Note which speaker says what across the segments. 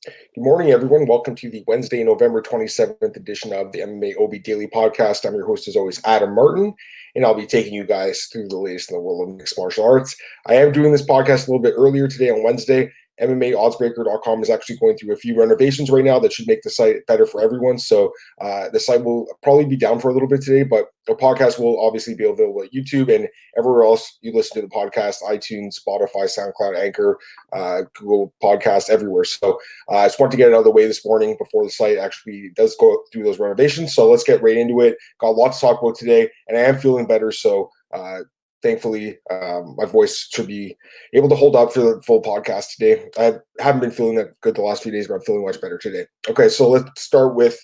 Speaker 1: Good morning, everyone. Welcome to the Wednesday, November 27th edition of the MMAOB Daily Podcast. I'm your host, as always, Adam Martin, and I'll be taking you guys through the latest in the world of mixed martial arts. I am doing this podcast a little bit earlier today on Wednesday. MMAOddsbreaker.com is actually going through a few renovations right now that should make the site better for everyone. So the site will probably be down for a little bit today, but the podcast will obviously be available at YouTube and everywhere else you listen to the podcast, iTunes, Spotify, SoundCloud, Anchor, Google Podcast, everywhere. So I just want to get it out of the way this morning before the site actually does go through those renovations. So let's get right into it. Got lots to talk about today, and I am feeling better. So thankfully, my voice should be able to hold up for the full podcast today. I haven't been feeling that good the last few days, but I'm feeling much better today. Okay, so let's start with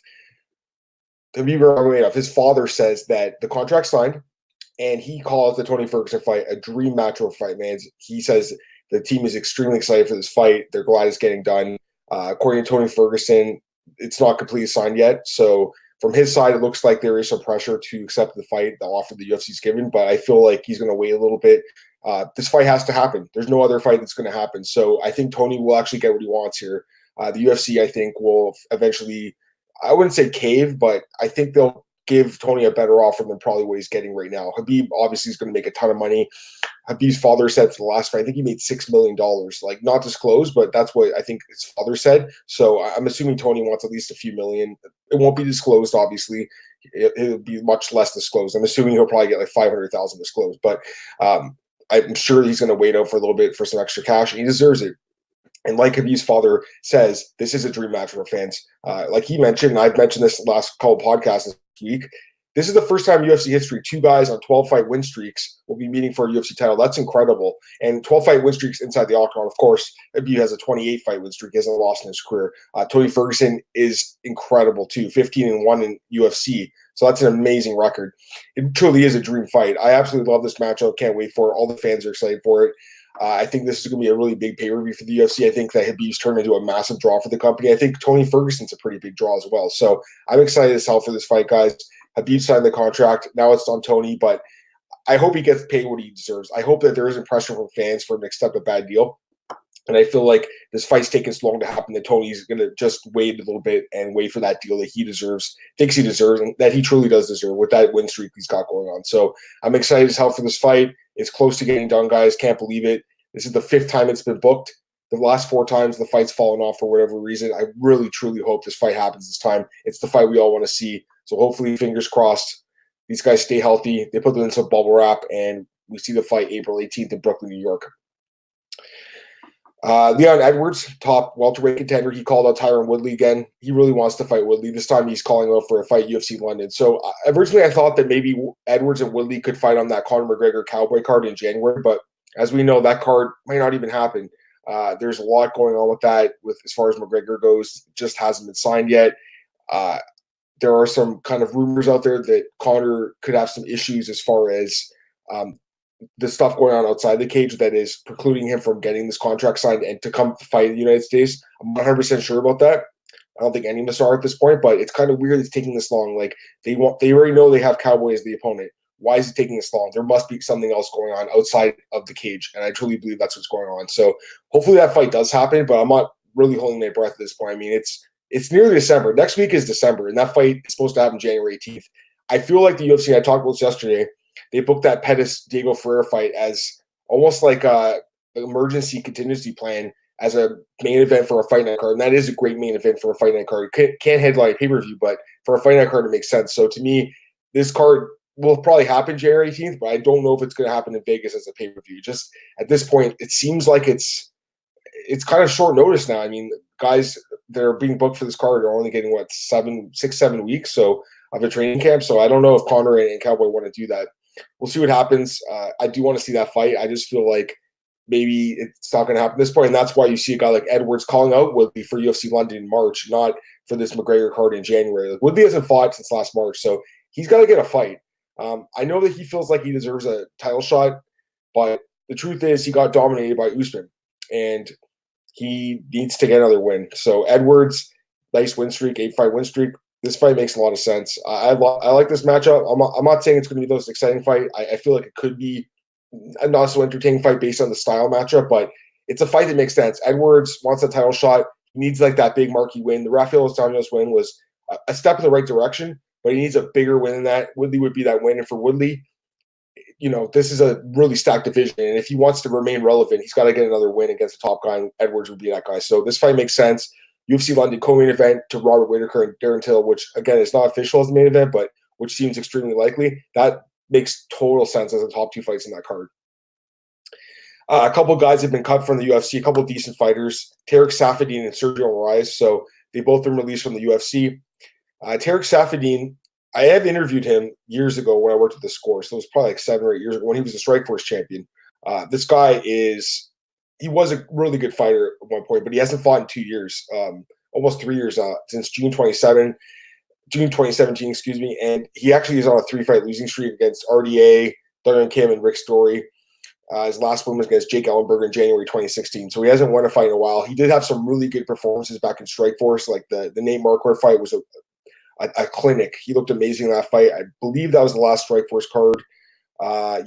Speaker 1: Khabib Nurmagomedov. His father says that the contract signed, and he calls the Tony Ferguson fight a dream matchup fight, man. He says the team is extremely excited for this fight. They're glad it's getting done. According to Tony Ferguson, it's not completely signed yet. So from his side, it looks like there is some pressure to accept the fight, the offer the UFC's given, but I feel like he's going to wait a little bit. This fight has to happen. There's no other fight that's going to happen. So I think Tony will actually get what he wants here. The UFC, I think, will eventually, I wouldn't say cave, but I think they'll give Tony a better offer than probably what he's getting right now. Khabib obviously is going to make a ton of money. Khabib's father said for the last fight, I think he made $6 million, like not disclosed, but that's what I think his father said. So I'm assuming Tony wants at least a few million. It won't be disclosed, obviously. It'll be much less disclosed. I'm assuming he'll probably get like 500,000 disclosed, but I'm sure he's going to wait out for a little bit for some extra cash, and he deserves it. And like Khabib's father says, this is a dream match for fans. Like he mentioned, and I've mentioned this last couple podcasts this week, this is the first time in UFC history 2 guys on 12-fight win streaks will be meeting for a UFC title. That's incredible. And 12-fight win streaks inside the octagon, of course. Khabib has a 28-fight win streak. He hasn't lost in his career. Tony Ferguson is incredible, too. 15-1 in UFC. So that's an amazing record. It truly is a dream fight. I absolutely love this matchup. Can't wait for it. All the fans are excited for it. I think this is going to be a really big pay-per-view for the UFC. I think that Khabib's turned into a massive draw for the company. I think Tony Ferguson's a pretty big draw as well. So I'm excited as hell for this fight, guys. Khabib signed the contract. Now it's on Tony, but I hope he gets paid what he deserves. I hope that there isn't pressure from fans for him to accept a bad deal. And I feel like this fight's taking so long to happen that Tony's going to just wait a little bit and wait for that deal that he deserves, thinks he deserves, and that he truly does deserve with that win streak he's got going on. So I'm excited as hell for this fight. It's close to getting done, guys. Can't believe it. This is the 5th time it's been booked. The last 4 times the fight's fallen off for whatever reason. I really, truly hope this fight happens this time. It's the fight we all want to see. So hopefully, fingers crossed, these guys stay healthy. They put them in some bubble wrap, and we see the fight April 18th in Brooklyn, New York. Leon Edwards, top welterweight contender. He called out Tyron Woodley again. He really wants to fight Woodley. This time he's calling out for a fight UFC London. So originally I thought that maybe Edwards and Woodley could fight on that Conor McGregor Cowboy card in January, but as we know, that card might not even happen. There's a lot going on with that. With as far as McGregor goes, it just hasn't been signed yet. There are some kind of rumors out there that Conor could have some issues as far as the stuff going on outside the cage that is precluding him from getting this contract signed and to come fight in the United States. I'm 100% sure about that. I don't think any of us are at this point, but it's kind of weird it's taking this long. Like they already know they have Cowboy as the opponent. Why is it taking this long? There must be something else going on outside of the cage, and I truly believe that's what's going on. So hopefully that fight does happen, but I'm not really holding my breath at this point. I mean, it's nearly December. Next week is December, and that fight is supposed to happen January 18th. I feel like the UFC, I talked about this yesterday, they booked that Pettis-Diego Ferreira fight as almost like an emergency contingency plan as a main event for a fight night card, and that is a great main event for a fight night card. Can't headline a pay-per-view, but for a fight night card, it makes sense. So to me, this card will probably happen January 18th, but I don't know if it's going to happen in Vegas as a pay-per-view. Just at this point, it seems like it's kind of short notice now. I mean, guys that are being booked for this card are only getting, 6-7 weeks so of a training camp. So I don't know if Conor and Cowboy want to do that. We'll see what happens. I do want to see that fight. I just feel like maybe it's not going to happen at this point, and that's why you see a guy like Edwards calling out Woodley for UFC London in March, not for this McGregor card in January. Like, Woodley hasn't fought since last March, so he's got to get a fight. I know that he feels like he deserves a title shot, but the truth is he got dominated by Usman, and he needs to get another win. So Edwards, nice win streak, 8-fight win streak. This fight makes a lot of sense. I like this matchup. I'm not saying it's going to be the most exciting fight. I feel like it could be a not so entertaining fight based on the style matchup, but it's a fight that makes sense. Edwards wants a title shot. He needs like that big marquee win. The Rafael dos Anjos win was a step in the right direction, but he needs a bigger win than that. Woodley would be that win. And for Woodley, this is a really stacked division. And if he wants to remain relevant, he's got to get another win against the top guy, and Edwards would be that guy. So this fight makes sense. UFC London co-main event to Robert Whittaker and Darren Till, which, again, is not official as the main event, but which seems extremely likely. That makes total sense as the top two fights in that card. A couple of guys have been cut from the UFC, a couple of decent fighters, Taric, Saffiedine, and Sergio Moraes. So they both been released from the UFC. Taric Saffiedine, I have interviewed him years ago when I worked at the Score. So it was probably like 7 or 8 years ago when he was the Strikeforce champion. This guy he was a really good fighter at one point, but he hasn't fought in 2 years, almost 3 years since June 2017, excuse me. And he actually is on a 3-fight losing streak against RDA, Thurman Kim, and Rick Story. His last win was against Jake Ellenberger in January 2016. So he hasn't won a fight in a while. He did have some really good performances back in Strikeforce. Like the Nate Marquardt fight was a clinic. He looked amazing in that fight. I believe that was the last Strikeforce card.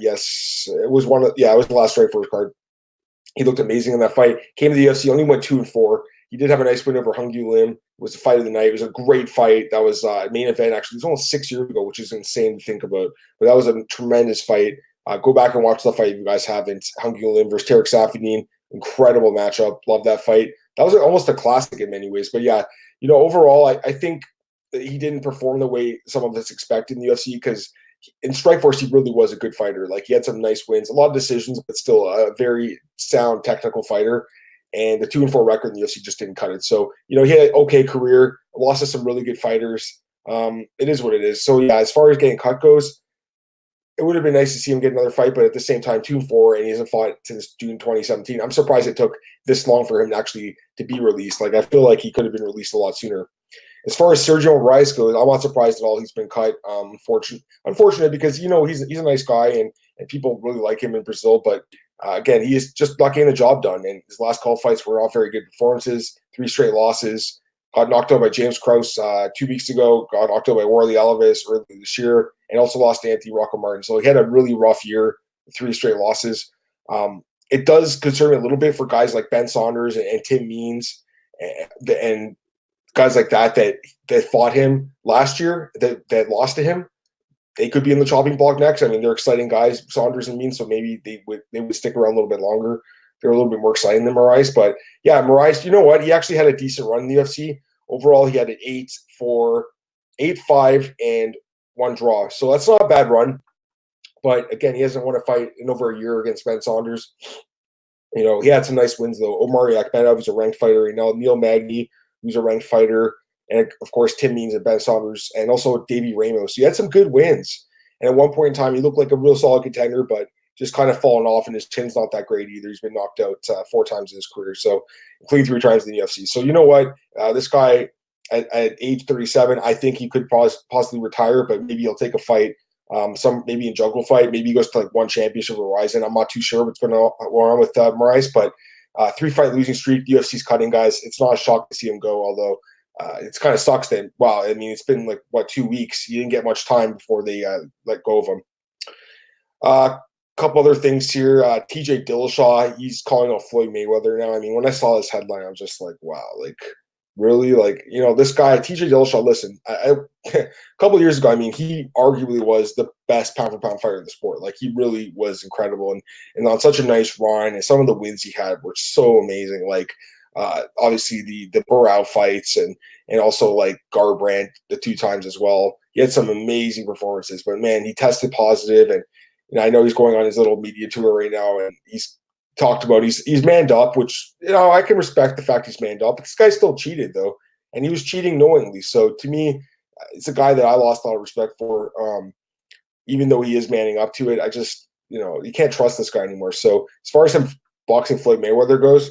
Speaker 1: Yes, it was it was the last Strikeforce card. He looked amazing in that fight. Came to the UFC, only went 2-4. He did have a nice win over Hung-Yu Lim. It was the fight of the night. It was a great fight. That was main event, actually. It was almost 6 years ago, which is insane to think about. But that was a tremendous fight. Go back and watch the fight if you guys haven't. Hung-Yu Lim versus Taric Saffiedine. Incredible matchup. Love that fight. That was almost a classic in many ways. But yeah, overall, I think that he didn't perform the way some of us expected in the UFC, because in Strikeforce, he really was a good fighter. Like, he had some nice wins, a lot of decisions, but still a very sound technical fighter. And the 2-4 record in the UFC just didn't cut it. So, he had an okay career, lost to some really good fighters. It is what it is. So yeah, as far as getting cut goes, it would have been nice to see him get another fight, but at the same time, 2-4, and he hasn't fought since June 2017. I'm surprised it took this long for him to be released. Like, I feel like he could have been released a lot sooner. As far as Sergio Moraes goes, I'm not surprised at all he's been cut. Unfortunate because, he's a nice guy and people really like him in Brazil. But again, he is just not getting the job done. And his last call fights were all very good performances, 3 straight losses. Got knocked out by James Krause 2 weeks ago. Got knocked out by Warley Alves earlier this year, and also lost to Anthony Rocco Martin. So he had a really rough year, 3 straight losses. It does concern me a little bit for guys like Ben Saunders and Tim Means and guys like that fought him last year that lost to him. They could be in the chopping block next. I mean, they're exciting guys, Saunders and Means, so maybe they would stick around a little bit longer. They're a little bit more exciting than Moraes. But yeah, Moraes, you know what? He actually had a decent run in the UFC. Overall, he had an 8-4, 8-5, and 1 draw. So that's not a bad run. But again, he hasn't won a fight in over a year against Ben Saunders. He had some nice wins, though. Omari Akhmedov, who's a ranked fighter right now. Neil Magny, who's a ranked fighter. And, of course, Tim Means and Ben Saunders. And also Davey Ramos. So he had some good wins. And at one point in time, he looked like a real solid contender, but just kind of fallen off, and his chin's not that great either. He's been knocked out 4 times in his career, so including 3 times in the UFC. So you know what? This guy at age 37, I think he could possibly retire, but maybe he'll take a fight, maybe in jungle fight. Maybe he goes to like 1 championship with Horizon. I'm not too sure what's going on with Moraes, but 3-fight losing streak. The UFC's cutting guys. It's not a shock to see him go, although it's kind of sucks that, wow, I mean, it's been like, 2 weeks? He didn't get much time before they let go of him. Couple other things here. TJ Dillashaw, he's calling out Floyd Mayweather now. I mean, when I saw this headline, I was just like, wow, like, really? Like, this guy, TJ Dillashaw, listen, a couple of years ago, I mean, he arguably was the best pound-for-pound fighter in the sport. Like, he really was incredible. And on such a nice run, and some of the wins he had were so amazing. Like, obviously the Burrow fights and also like Garbrandt the 2 times as well. He had some amazing performances, but man, he tested positive, and I know he's going on his little media tour right now, and he's talked about he's manned up, which I can respect the fact he's manned up. But this guy still cheated though, and he was cheating knowingly. So to me, it's a guy that I lost a lot of respect for. Even though he is manning up to it, I just you can't trust this guy anymore. So as far as him boxing Floyd Mayweather goes,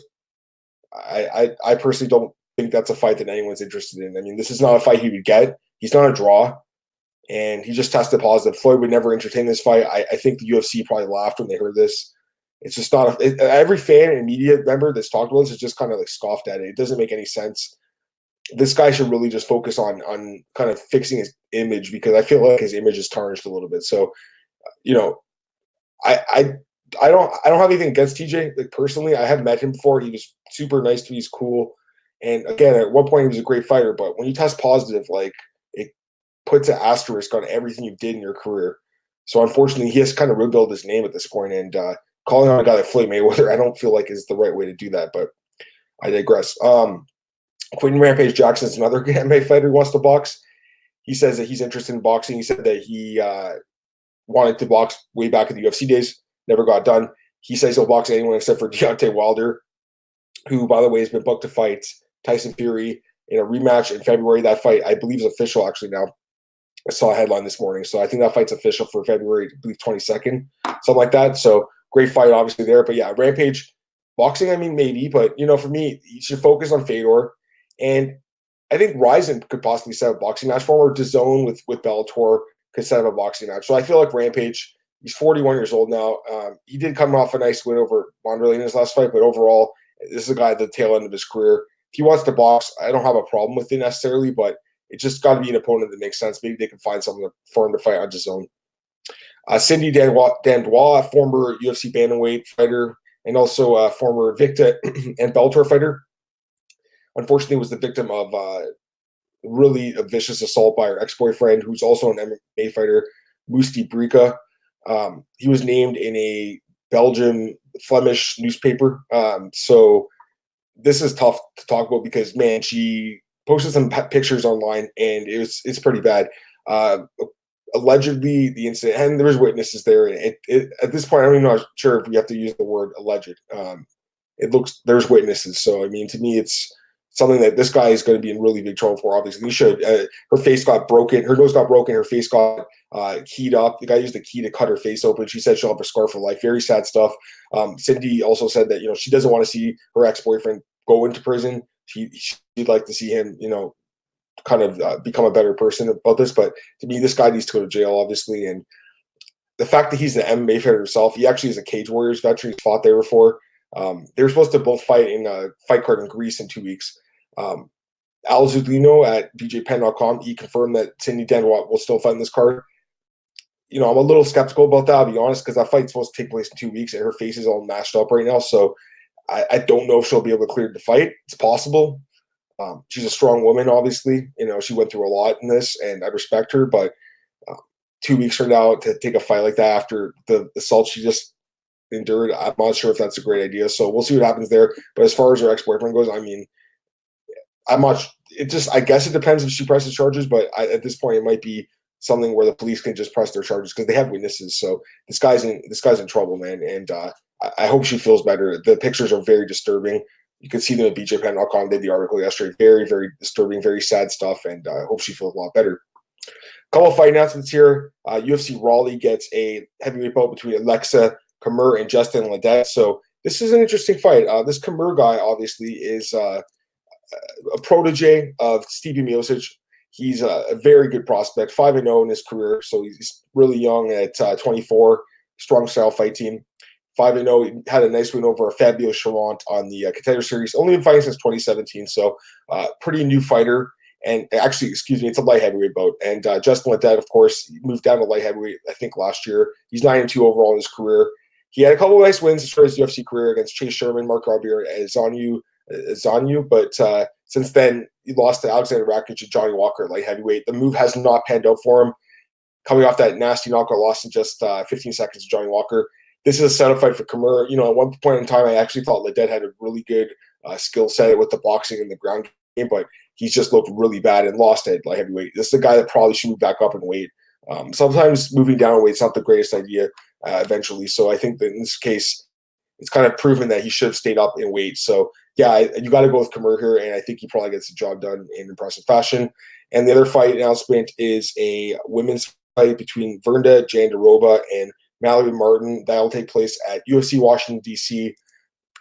Speaker 1: I personally don't think that's a fight that anyone's interested in. I mean, this is not a fight he would get. He's not a draw. And he just tested positive. Floyd would never entertain this fight. I think the UFC probably laughed when they heard this. It's just not every fan and media member that's talked about this is just kind of like scoffed at it. It doesn't make any sense. This guy should really just focus on kind of fixing his image, because I feel like his image is tarnished a little bit. So, I don't have anything against TJ. Like, personally, I have met him before. He was super nice to me. He's cool. And again, at one point he was a great fighter, but when you test positive, like it puts an asterisk on everything you did in your career. So unfortunately, he has kind of rebuilt his name at this point, and calling on a guy like Floyd Mayweather, I don't feel like is the right way to do that. But I digress. Quinton Rampage Jackson is another MMA fighter who wants to box. He says that he's interested in boxing. He said that he wanted to box way back in the UFC days, never got done. He says he'll box anyone except for Deontay Wilder, who, by the way, has been booked to fight Tyson Fury in a rematch in February. That fight, I believe, is official actually now. I saw a headline this morning. So I think that fight's official for February, I believe, 22nd, something like that. So great fight, obviously, there. But yeah, Rampage, boxing, I mean, maybe. But, you know, for me, you should focus on Fedor. And I think Ryzen could possibly set up a boxing match for him, or DAZN with Bellator could set up a boxing match. So I feel like Rampage, he's 41 years old now. He did come off a nice win over Wanderlei in his last fight, but overall, this is a guy at the tail end of his career. If he wants to box, I don't have a problem with it necessarily, but it's just got to be an opponent that makes sense. Maybe they can find someone for him to fight on DAZN. Cindy Dandois, former UFC bantamweight fighter, and also a former Victa and Bellator fighter, unfortunately was the victim of really a vicious assault by her ex-boyfriend, who's also an MMA fighter, Musti Brika. He was named in a Belgian Flemish newspaper. So this is tough to talk about because, man, she posted some pictures online and it's pretty bad. Allegedly, the incident, and there's witnesses there. At this point, I'm not sure if we have to use the word alleged. It looks there's witnesses. So, I mean, to me, it's something that this guy is going to be in really big trouble for, obviously. He should. Her face got broken. Her nose got broken. Her face got keyed up. The guy used the key to cut her face open. She said she'll have a scar for life. Very sad stuff. Cindy also said that, you know, she doesn't want to see her ex-boyfriend go into prison. She'd like to see him, you know, kind of become a better person about this. But to me, this guy needs to go to jail, obviously. And the fact that he's an MMA fighter himself, he actually is a Cage Warriors veteran. He's fought there before. They were supposed to both fight in a fight card in Greece in 2 weeks. Al Zudino at bjpen.com, he confirmed that Cindy Dandois will still fight in this card. You know, I'm a little skeptical about that, I'll be honest, because that fight's supposed to take place in 2 weeks and her face is all mashed up right now. So I don't know if she'll be able to clear the fight. It's possible. She's a strong woman, obviously. You know, she went through a lot in this, and I respect her. But 2 weeks from now to take a fight like that after the assault she just endured, I'm not sure if that's a great idea. So we'll see what happens there. But as far as her ex-boyfriend goes, I mean, I'm not. I guess it depends if she presses charges. But at this point, it might be something where the police can just press their charges because they have witnesses. So this guy's in trouble, man. And I hope she feels better. The pictures are very disturbing. You can see them at bjpen.com. They did the article yesterday. Very, very disturbing, very sad stuff. And I hope she feels a lot better. A couple of fight announcements here. UFC Raleigh gets a heavyweight bout between Aleksa, Camur, and Justin Ledet. So this is an interesting fight. This Camur guy, obviously, is a protege of Stipe Miocic. He's a very good prospect, 5-0 in his career. So he's really young at 24, strong style fight team. 5-0, he had a nice win over Fabio Charant on the Contender Series. Only been fighting since 2017, so pretty new fighter. And actually, excuse me, it's a light heavyweight bout. And Justin Ledet, of course, moved down to light heavyweight, I think, last year. He's 9-2 overall in his career. He had a couple of nice wins as far as UFC career against Chase Sherman, Mark Robier, and Zanyu. But since then, he lost to Alexander Rakic and Johnny Walker at light heavyweight. The move has not panned out for him. Coming off that nasty knockout loss in just 15 seconds to Johnny Walker. This is a setup fight for Camur. You know, at one point in time, I actually thought Ledet had a really good skill set with the boxing and the ground game, but he's just looked really bad and lost at light heavyweight. This is a guy that probably should move back up in weight. Sometimes moving down in weight is not the greatest idea eventually. So I think that in this case, it's kind of proven that he should have stayed up in weight. So yeah, you got to go with Camur here, and I think he probably gets the job done in impressive fashion. And the other fight announcement is a women's fight between Virna, Jandiroba, and Mallory Martin. That will take place at UFC Washington, D.C.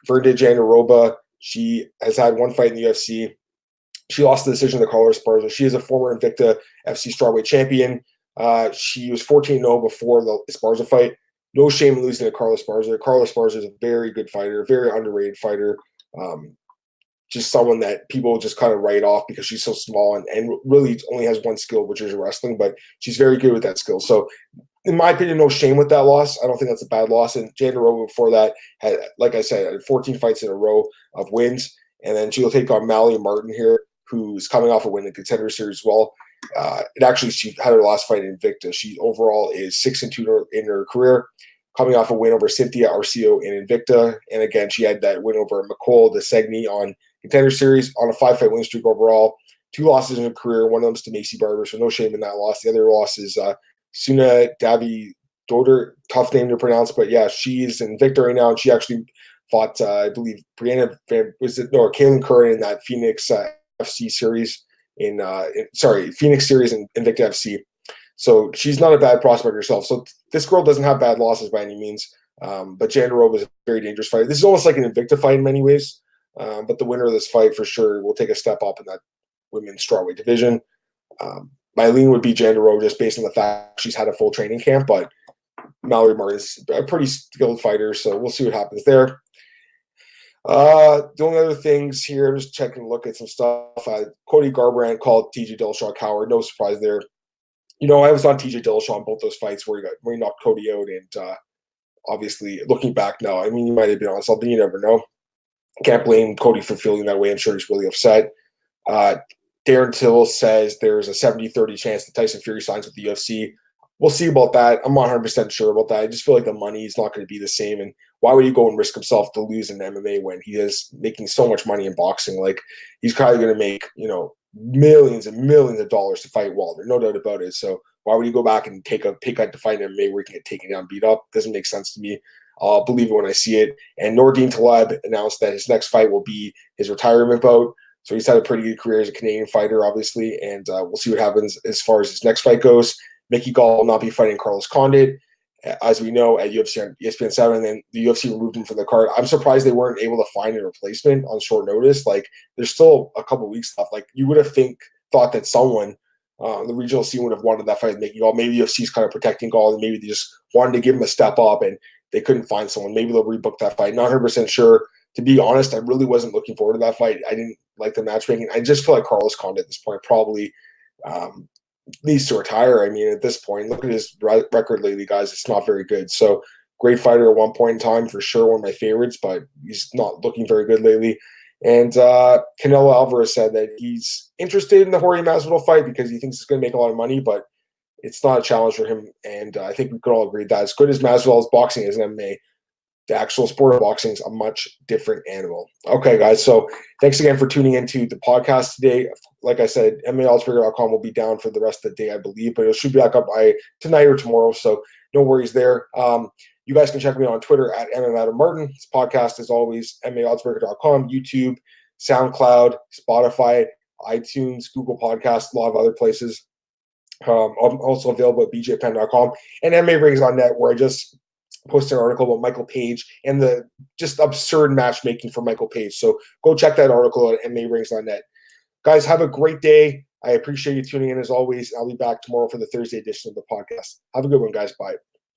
Speaker 1: Virna Jandiroba, she has had one fight in the UFC. She lost the decision to Carla Esparza. She is a former Invicta FC strawweight champion. She was 14-0 before the Esparza fight. No shame in losing to Carla Esparza. Carla Esparza is a very good fighter, very underrated fighter. Just someone that people just kind of write off because she's so small and really only has one skill, which is wrestling, but she's very good with that skill. So in my opinion, no shame with that loss. I don't think that's a bad loss. And Jandiroba before that had, like I said, had 14 fights in a row of wins. And then she'll take on Mallory Martin here, who's coming off a win in Contender Series as well. She had her last fight in Invicta. She overall is 6-2 in her career, coming off a win over Cynthia Arcio in Invicta. And again, she had that win over Nicole DeSegni on Contender Series on a 5-fight win streak overall. 2 losses in her career. One of them's to Macy Barber, so no shame in that loss. The other loss is Suna Dabi Doder, tough name to pronounce, but yeah, she's in Invicta right now, and she actually fought, I believe, Kaylin Curran in that Phoenix FC series Phoenix series in Invicta FC. So she's not a bad prospect herself. So this girl doesn't have bad losses by any means. But Jandiroba is a very dangerous fight. This is almost like an Invicta fight in many ways. But the winner of this fight for sure will take a step up in that women's strawweight division. My lean would be Jandiroba just based on the fact she's had a full training camp. But Mallory Martin is a pretty skilled fighter, so we'll see what happens there. The only other things here, I'm just checking a look at some stuff. Cody Garbrandt called TJ Dillashaw a coward. No surprise there. I was on TJ Dillashaw in both those fights where he knocked Cody out, and obviously looking back now, I mean, he might have been on something. You never know. Can't blame Cody for feeling that way. I'm sure he's really upset. Darren Till says there's a 70-30 chance that Tyson Fury signs with the UFC. We'll see about that. I'm not 100% sure about that. I just feel like the money is not going to be the same. And why would he go and risk himself to lose in MMA when he is making so much money in boxing? Like, he's probably going to make, millions and millions of dollars to fight Wilder. No doubt about it. So why would he go back and take a pay cut to fight MMA where he can get taken down, beat up? Doesn't make sense to me. I'll believe it when I see it. And Nordine Taleb announced that his next fight will be his retirement bout. So he's had a pretty good career as a Canadian fighter, obviously. And we'll see what happens as far as his next fight goes. Mickey Gall will not be fighting Carlos Condit, as we know, at UFC on ESPN 7, and the UFC removed him from the card. I'm surprised they weren't able to find a replacement on short notice. Like, there's still a couple weeks left. Like, you would have thought that someone, the regional scene would have wanted that fight with Mickey Gall. Maybe UFC's kind of protecting Gall, and maybe they just wanted to give him a step up, and they couldn't find someone. Maybe they'll rebook that fight. Not 100% sure. To be honest, I really wasn't looking forward to that fight. I didn't like the matchmaking. I just feel like Carlos Condit at this point probably needs to retire. I mean, at this point, look at his record lately, guys. It's not very good. So, great fighter at one point in time, for sure, one of my favorites, but he's not looking very good lately. And Canelo Alvarez said that he's interested in the Jorge Masvidal fight because he thinks it's going to make a lot of money, but it's not a challenge for him. And I think we could all agree that as good as Masvidal's boxing is in MMA, the actual sport of boxing is a much different animal. Okay, guys. So thanks again for tuning into the podcast today. Like I said, MMAOddsbreaker.com will be down for the rest of the day, I believe, but it should be back up by tonight or tomorrow. So no worries there. You guys can check me on Twitter at MMAdamMartin. This podcast is always MMAOddsbreaker.com, YouTube, SoundCloud, Spotify, iTunes, Google Podcasts, a lot of other places. I'm also available at bjpen.com and MMARings.net, where I just posted an article about Michael Page and the just absurd matchmaking for Michael Page. So go check that article at MMARings.net. Guys, have a great day. I appreciate you tuning in as always. I'll be back tomorrow for the Thursday edition of the podcast. Have a good one, guys. Bye.